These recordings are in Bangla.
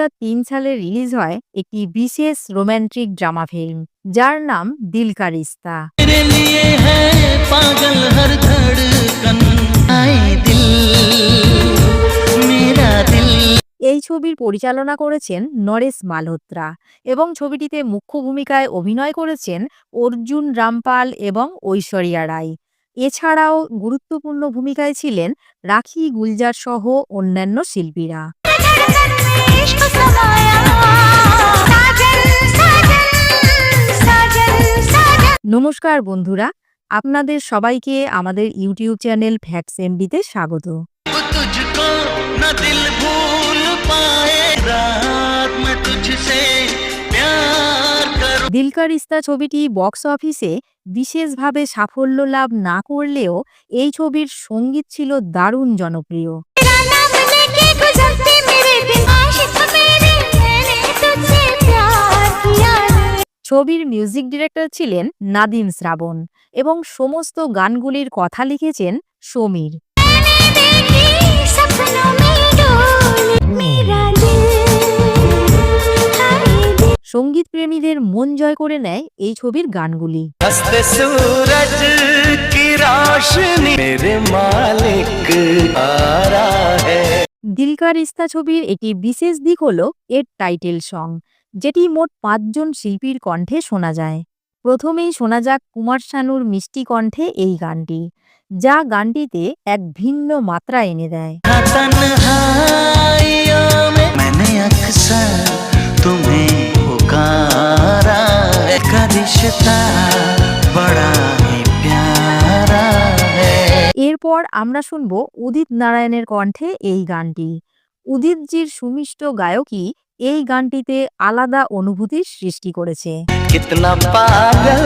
2003 সালে রিলিজ হয় একটি বিশেষ রোমান্টিক ড্রামা ফিল্ম যার নাম দিল কা রিস্তা। तेरे लिए है पागल हर धड़कन आए दिल मेरा दिल। এই ছবির পরিচালনা করেছেন নরেশ মালহোত্রা এবং ছবিটিতে মুখ্য ভূমিকায় অভিনয় করেছেন অর্জুন রামপাল এবং ঐশ্বরিয়া রায়। এছাড়াও গুরুত্বপূর্ণ ভূমিকায় ছিলেন রাখি গুলজার সহ অন্যান্য শিল্পীরা। নমস্কার বন্ধুরা, আপনাদের সবাইকে আমাদের ইউটিউব চ্যানেল ফ্যাক্টস এমডিতে স্বাগত। वो तुझको न दिल भूल पाए रात में तुझसे प्यार करूं। দিল কা রিস্তা ছবিটি বক্স অফিসে বিশেষভাবে সাফল্য লাভ না করলেও এই ছবির সঙ্গীত ছিল দারুণ জনপ্রিয়। ছবির মিউজিক ডিরেক্টর ছিলেন নাদিম শ্রাবণ এবং সমস্ত গানগুলির কথা লিখেছেন সমীর। সঙ্গীত প্রেমীদের মন জয় করে নেয় এই ছবির গানগুলি। हंसते सूरज की रोशनी मेरे मालिक आ रहा है। দিল কা রিস্তা ছবির একটি বিশেষ দিক হল এর টাইটেল সং, যেটি মোট 5 জন শিল্পীর কণ্ঠে শোনা যায়। প্রথমেই শোনা যাক কুমার শানুর মিষ্টি কণ্ঠে এই গানটি, যা গানটিতে এক ভিন্ন মাত্রা এনে দেয়। तन्हाइयों में मैंने अक्सर तुम्हें पुकारा है का रिश्ता बड़ा ही प्यारा है। এরপর আমরা শুনব উদিত নারায়ণের কণ্ঠে এই গানটি। উদিতজির সুমিষ্ট গায়কই এই গানটিতে আলাদা অনুভূতির সৃষ্টি করেছে। कितना पागल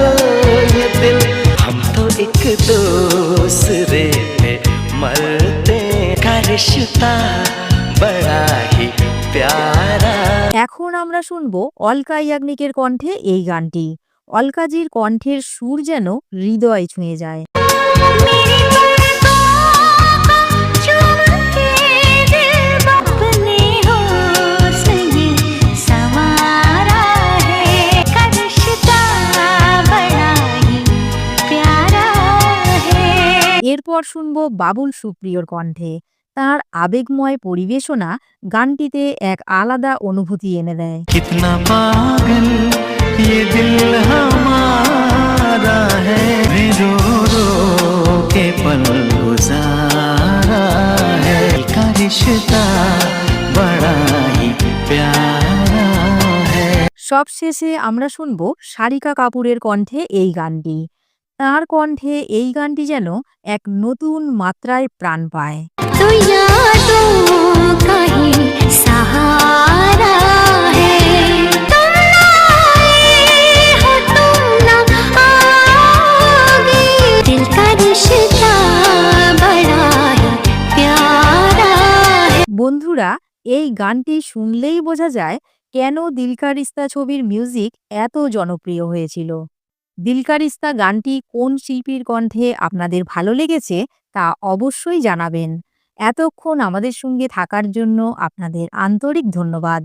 ये दिल हम तो एक दूसरे पे मरते का रिश्ता बड़ा ही प्यारा। এখন আমরা শুনব অলকা ইয়াগনিকের কণ্ঠে এই গানটি। অলকাজির কণ্ঠের সুর যেন হৃদয় ছুঁয়ে যায়। এরপর শুনব বাবুল সুপ্রিয়র কণ্ঠে। তার আবেগময় পরিবেশনা গানটিতে এক আলাদা অনুভূতি এনে দেয়। कितना पागल ये दिल हमारा है रो रो के पल गुजारा है का रिश्ता बड़ा ही प्यारा है। সবশেষে আমরা শুনব সারিকা কাপুরের কণ্ঠে এই গানটি। তার কণ্ঠে এই গানটি যেন এক নতুন মাত্রায় প্রাণ পায়। বন্ধুরা, এই গানটি শুনলেই বোঝা যায় কেন দিল কা রিস্তা ছবির মিউজিক এত জনপ্রিয় হয়েছিল। দিল কা রিস্তা গানটি কোন শিল্পীর কণ্ঠে আপনাদের ভালো লেগেছে তা অবশ্যই জানাবেন। এতক্ষণ আমাদের সঙ্গে থাকার জন্য আপনাদের আন্তরিক ধন্যবাদ।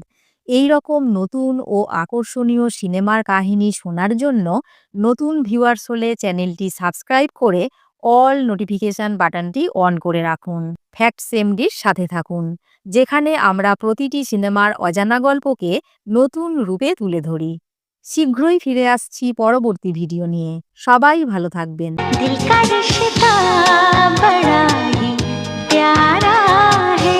এই রকম নতুন ও আকর্ষণীয় সিনেমার কাহিনী শোনার জন্য নতুন ভিউয়ার্স হলে চ্যানেলটি সাবস্ক্রাইব করে অল নোটিফিকেশন বাটনটি অন করে রাখুন। ফ্যাক্টস এমডির সাথে থাকুন, যেখানে আমরা প্রতিটি সিনেমার অজানা গল্পকে নতুন রূপে তুলে ধরি। শীঘ্রই ফিরে আসছি পরবর্তী ভিডিও নিয়ে। সবাই ভালো থাকবেন। दिल का रिश्ता बड़ा ही प्यारा।